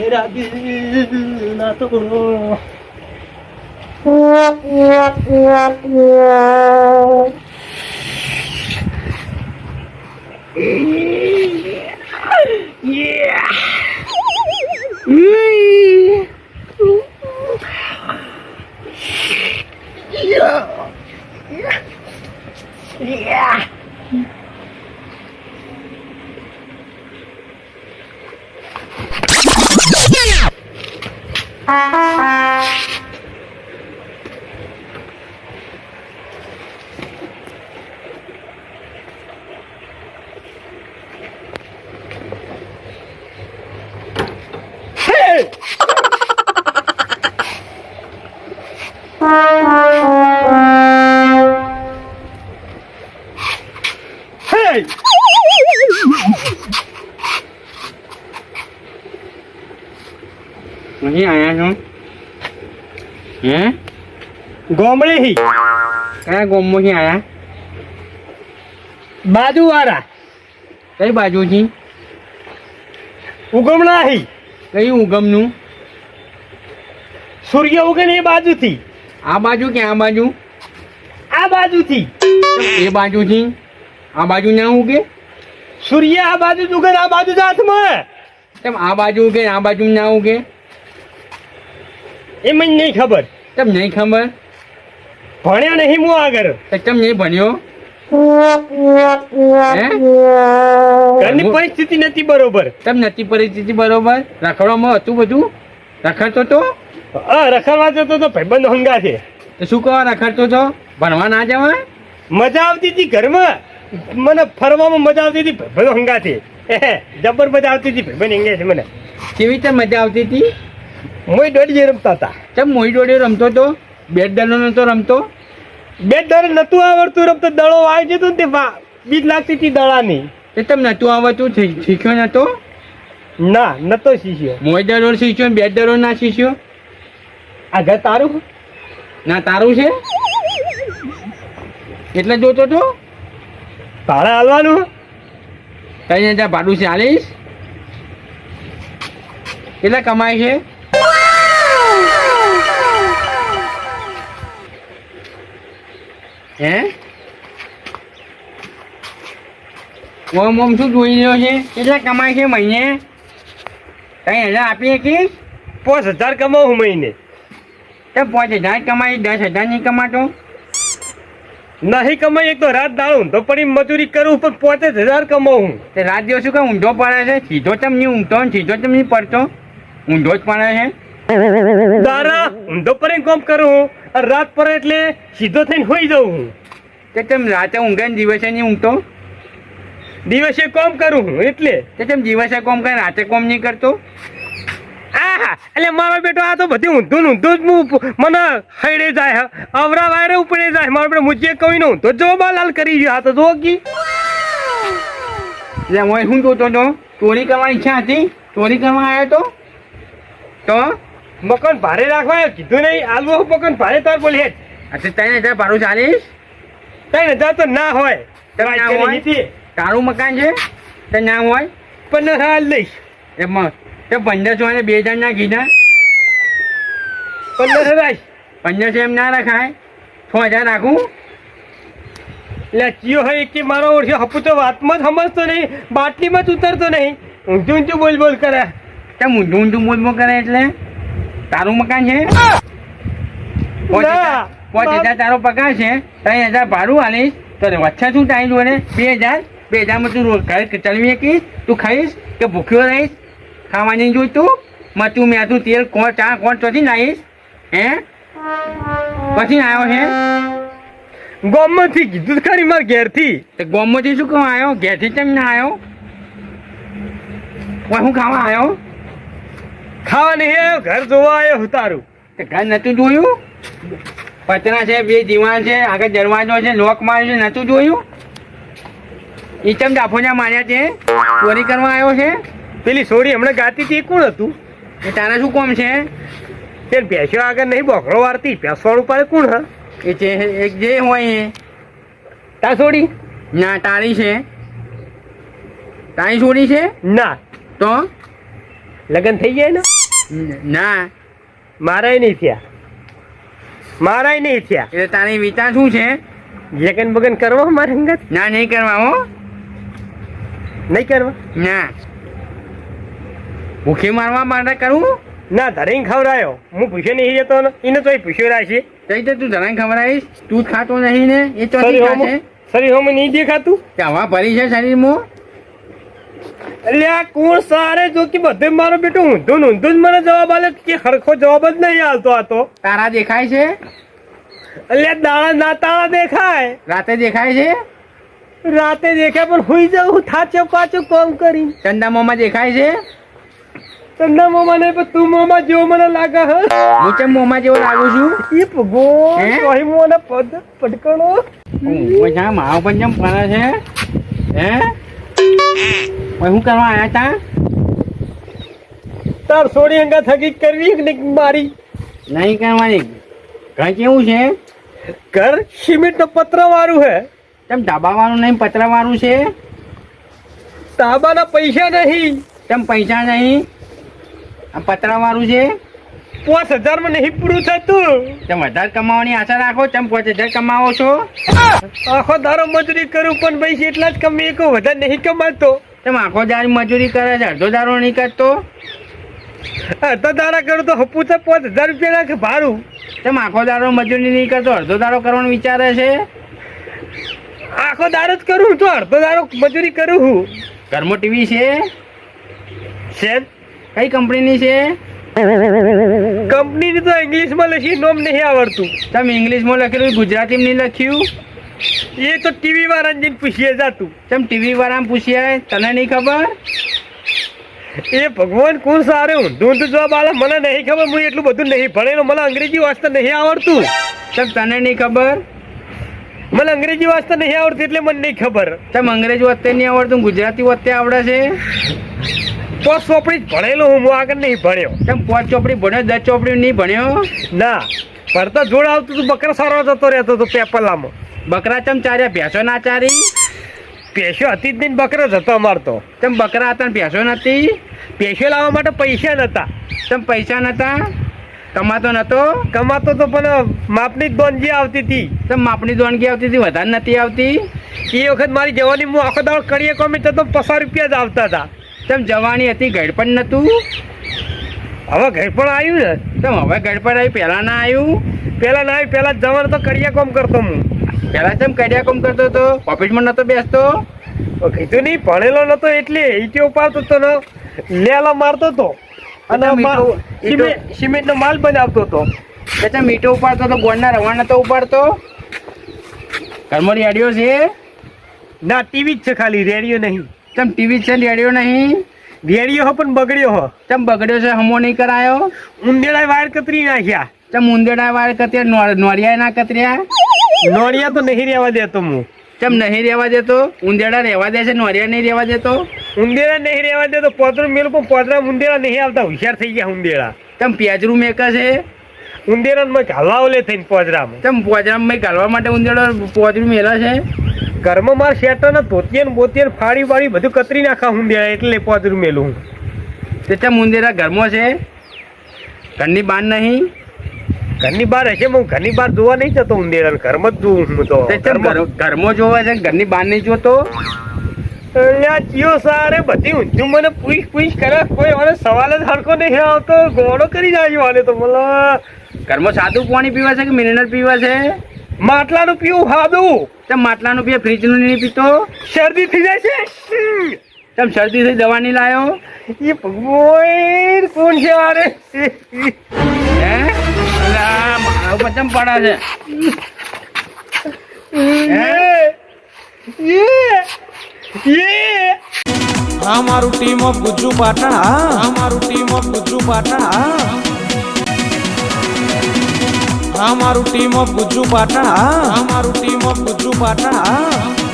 मेरा दिल ना तोड़ो नहीं आया છો હે ગોમડે હી કયા ગામમાંથી આયા બાજુ વાળા કઈ બાજુથી ઉગમણા હી કઈ ઉગમનું સૂર્ય ઉગે ને એ બાજુથી આ બાજુ કે આ બાજુ આ બાજુથી એ બાજુથી આ બાજુ ના ઉગે સૂર્ય આ બાજુ જ ઉગે ને આ બાજુ હાથમાં તેમ આ બાજુ ઉગે આ બાજુ ના ઉગે એ મને નહીં ખબર તેમ નહીં ખબર ભણ્યો નહીં હું આગળ તો કેમ નહીં ભણ્યો હે ઘરની પરિસ્થિતિ નથી બરોબર કેમ નથી પરિસ્થિતિ બરોબર રખડવામાં હતું બધું રખડતો તો રખડવા જતો તો ભાઈબંધ હંગા છે તો શું કહો રખડતો તો ભણવા ના જવાય મજા આવતી હતી ઘરમાં મને ફરવામાં મજા આવતી હતી ભાઈબંધ હંગા છે જબર મજા આવતી હતી ભાઈબંધ હંગે છે મને કેવી રીતે મજા આવતી હતી મોઈ દોડી રમતા હતા કેમ મોઈ દોડ્યો રમતો તો બેટ દડો નતો રમતો બે દર નતું આવડતું રમતો દડો આવી જતો ને તે બીક લાગતી હતી દડાની એ તમ નતું આવડતું શીખ્યો નતો ના નતો શીખ્યો મોઈ દડો શીખ્યો બેટ દડો ના શીખ્યો આ ઘર તારું ના તારું છે એટલે જોતો તો ભાડા હાલવાનું 3000 ભાડું 40 કેટલા કમાય છે હે ઓમ ઓમ શું જોઈ રહ્યો છે કેટલા કમાય છે મહિને 3000 આપીએ કે 5000 કમાવું મહિને તો 5000 કમાય 10000 નહીં કમાતો નહીં કમાઈ એક તો રાત દાડું તો પડી મજૂરી કરું પણ 5000 કમાવું તે રાત દિવસ શું કામ ઊંધો પડે છે સીધો ચમ નહીં ઊંઘતો ને સીધો ચમ નહીં પડતો ઊંધો જ પડે છે દારા ઊંધો પડીને કામ કરું અને રાત પડે એટલે સીધો થઈને હોઈ જાઉં હું તે તેમ રાતે ઊંઘે ને દિવસે નહીં ઊંઘતો દિવસે કામ કરું હું એટલે તે તેમ દિવસે કોમ કરે રાતે કોમ નહીં કરતો આહા એટલે મારો બેટો આ તો બધી ઊંધું જ મને હૈડે જાય અવરા વાયરે ઉપડે જાય મારો બેટો મુજે કહી નું તો જો બાલાલ કરી ગયો આ તો જો કી એટલે હું શું જોતો હતો ચોરી કરવાની ઈચ્છા હતી ચોરી કરવા આવ્યો તો મકાન ભારે રાખવા કીધું નહીં આલવો મકાન ભારે તાર બોલી હેઠ અચ્છા 3000 ભાડું 40 3000 તો ના હોય ના હોય તારું મકાન છે તો ના હોય પણ હાલ લઈશ એમાં તો 1500 અને 2000 ના કીધા 1500 1500 એમ ના રખાય 6000 રાખું એટલે ચિયો હોય કે મારો ઓળખ્યો હપુ તો વાતમાં જ સમજતો નહીં બાટલીમાં જ ઉતરતો નહીં ઊંધું ઊંધું બોલ કરે કેમ ઊંધું ઊંધું બોલ કરે એટલે તારું મકાન છે 5000 તારો પગાર છે 3000 ભાડું હાલીશ તો વચ્ચે શું ટાઈમ જોડે 2000 માં તું ઘર ચલવી શકીશ તું ખાઈશ કે ભૂખ્યો રહીશ ખાવાની જોઈતું મતું મેં તું તેલ કોણ ચા કોણ ચોથી નાહીશ હે પછી આવ્યો છે ગોમમાંથી કીધું ખરી માર ઘેરથી તો ગોમમાંથી શું કહું આવ્યો ઘેરથી કેમ ના આવ્યો હું ખાવા આવ્યો ખાવા નહીં ઘર જોવા આવ્યો હું તારું તે ઘર નતું જોયું પતરા છે 2 દીવાન છે આગળ દરવાજો છે લોક માર્યો છે નતું જોયું ઈચમ ડાફોજા માર્યા છે ચોરી કરવા આવ્યો છે પેલી સોરી હમણાં ગાતી હતી એ કોણ હતું એ તારા શું કોમ છે તે ભેંસો આગળ નહીં બોકડો વારતી ભેંસવાળું પાડે કોણ હા એ છે એક જે હોય એ તા સોડી ના તારી છે તારી છોડી છે ના તો લગ્ન થઈ જાય ને ના મારાય નહીં થયા, મારાય નહીં થયા. એટલે તારી વિચાર શું છે? જગન બગન કરવા મારે અંગત ના નહીં કરવા હો, નહીં કરવા. ના ભૂખી મારવા માટે કરવું. ના ધરીને ખવડાયો, હું પૂછ્યો નહીં જતો ને એને તો પૂછ્યો રાખી. કઈ તો તું ધરાને ખબર આવીશ, તું જ ખાતો નહીં ને એ ચોથી ખાશે. શરીર હોમ નહીં દેખાતું કે હવા ભરી છે શરીરમાં. એટલે આ કોણ સારે જો કે બધે મારો બેટો ઊંધું ઊંધું જ મને જવાબ આલે કે હરખો જવાબ જ નહીં આવતો. આ તો તારા દેખાય છે, એટલે દાણા ના તાળા દેખાય, રાતે દેખાય છે, રાતે દેખાય પણ હુઈ જાઉં થાચો પાછું કામ કરી. ચંદા મોમાં દેખાય છે. ચંદા મોમાં નહીં પણ તું મોમાં જેવો મને લાગે હે. હું કેમ મોમાં જેવો લાગુ છું? એ ભગવાન કહી મોને પદ પટકણો ઓછા માવ પણ જેમ ફરે છે. હે શું કરવા આવ્યા તા? તાર સોડી અંગા થકી કરવી કે નહીં મારી? નહીં કરવાની. ઘર કેવું છે? ઘર સિમેન્ટ નો પત્ર વાળું હે. તેમ ધાબા વાળું નહીં, પતરા વાળું છે. તાબાના પૈસા નહીં. તેમ પૈસા નહીં, આ પતરા વાળું છે. 5000 માં નહીં પૂરું થતું. તેમ વધારે કમાવાની આશા રાખો. તેમ 5000 કમાવો છો. આખો દારો મજૂરી કરું પણ ભાઈ એટલા જ કમી કો વધારે નહીં કમાતો. તેમ આખો દાર મજૂરી કરે છે, અડધો દારો નહીં કરતો. અડધો દાડા કરું તો હપું તો 5000 રૂપિયા નાખે ભાડું. તેમ આખો દારો મજૂરી નહીં કરતો, અડધો દારો કરવાનું વિચારે છે. આખો દાડો જ કરું તો અડધો દાડો મજૂરી કરું હું. ઘરમાં ટીવી છે? છે કઈ કંપનીની છે? કંપનીની તો ઇંગ્લિશમાં લખી નોમ નહીં આવડતું. તમે ઇંગ્લિશમાં લખેલું, ગુજરાતીમાં નહીં લખ્યું? એ તો ટીવી વાળાને જઈને પૂછીએ જાતું. તેમ ટીવી વાળાને પૂછ્યા, તને નહીં ખબર? એ ભગવાન કોણ સારે ઊંધું ઊંધું જવાબ આલે મને નહીં ખબર. હું એટલું બધું નહીં ભણેલો, મને અંગ્રેજી વાંચતા નહીં આવડતું. તેમ તને નહીં ખબર? મને અંગ્રેજી વાંચતા નહીં આવડતું એટલે મને નહીં ખબર. તેમ અંગ્રેજી વખતે નહીં આવડતું, ગુજરાતી વખતે આવડે છે. 5 ચોપડી જ ભણેલો હું આગળ નહીં ભણ્યો. તેમ 5 ચોપડી ભણ્યો, 10 ચોપડી નહીં ભણ્યો? ના ભણતા જોડ આવતું તું. બકરા સારો જતો રહેતો હતો પેપલામાં. બકરા ચમ ચાર્યા, ભેંસો ના ચારી? પેશો હતી જ નહીં, બકરો જ હતો અમારતો. તેમ બકરા હતા ને ભેંસો નથી? પેશો લાવવા માટે પૈસા નતા. તેમ પૈસા નતા? કમાતો નતો? કમાતો તો પણ માપની જ દોનગી આવતી હતી. તેમ માપની દોણગી આવતી હતી, વધારે નથી આવતી? એ વખત મારી જવાની હું આખો દાડો કરીએ કોમી તો 50 રૂપિયા જ આવતા હતા. તેમ જવાની હતી, ઘડ પણ નતું? હવે ઘર પણ આવ્યું ને. તેમ હવે ઘડ પર આવ્યું, પહેલા ના આવ્યું? પેલા ના આવ્યું, પેલા જવાનું તો કરીએ કોમ કરતો હું. પહેલા તેમ કડિયા કોમ કરતો હતો, ઓફિસમાં નતો બેસતો? કીધું નહીં ભણેલો નતો એટલે ઈટે ઉપાડતો હતો ને, લેલા મારતો હતો અને સિમેન્ટ નો માલ બનાવતો હતો. એટલે મીઠો ઉપાડતો હતો, ગોળના રવા નતો ઉપાડતો? ઘરમાં રેડિયો છે? ના ટીવી જ છે ખાલી, રેડિયો નહીં. તેમ ટીવી છે, રેડિયો નહીં? રેડિયો હો પણ બગડ્યો હો. તેમ બગડ્યો છે, હમો નહીં કરાયો? ઉંદેડા વાયર કતરી નાખ્યા. તેમ ઉંદેડા વાળ કત્યા, નોળિયા ના કતર્યા? નોળિયા તો નહીં રહેવા દેતો હું. તેમ નહીં રહેવા દેતો? ઉંદેડા રહેવા દે છે, નોળિયા નહીં રહેવા દેતો? ઉંદેડા નહીં રહેવા દેતો. પોદરું મેલું પણ પોદરા ઉંદેડા નહીં આવતા. હોશિયાર થઈ ગયા ઉંદેડા. તેમ પેજરું મેક છે? ઉંદેડા મેં ઘાલાવ લે થઈને પોદરામાં. તેમ પોજરામાં ઘાલવા માટે ઉંદેડો પોજરું મેલા છે? ઘરમાં મારા શેટો ને ધોતિયા ને બોતિયા ફાડી વાળી બધું કતરી નાખા ઉંદેડા એટલે પોદરું મેલું. તે તેમ ઉંદેડા ઘરમાં છે, ઘરની બહાર નહીં? ઘરની બહાર હશે, હું ઘરની બહાર જોવા નહીં જતો ઉંદેડા, ઘરમાં જ જોઉં હું તો. ઘરમાં જોવા છે, ઘરની બહાર નહીં જોતો? ચિયો સારે બધી ઊંધું મને પૂછ કરે, કોઈ મને સવાલ જ હરખો નહીં આવતો. ગોળો કરી જાય વાલે તો મને. ઘરમાં સાદું પાણી પીવા છે કે મિનરલ પીવા છે? માટલાનું પીવું સાદું. તેમ માટલાનું પીવા, ફ્રીજનું નહીં પીતો? શરદી થઈ જાય છે. તેમ શરદી થઈ દવા નહીં લાયો? એ ભગવાન કોણ છે આરે? હે મારા ઉપર ચમ પડે છે? હા મારું ટીમ ઓફ ગુજ્જુ પાટણ. હા મારું ટીમ ઓફ ગુજ્જુ પાટણ. હા મારું ટીમ ઓફ ગુજ્જુ પાટણ. હા મારું ટીમ ઓફ ગુજ્જુ પાટણ.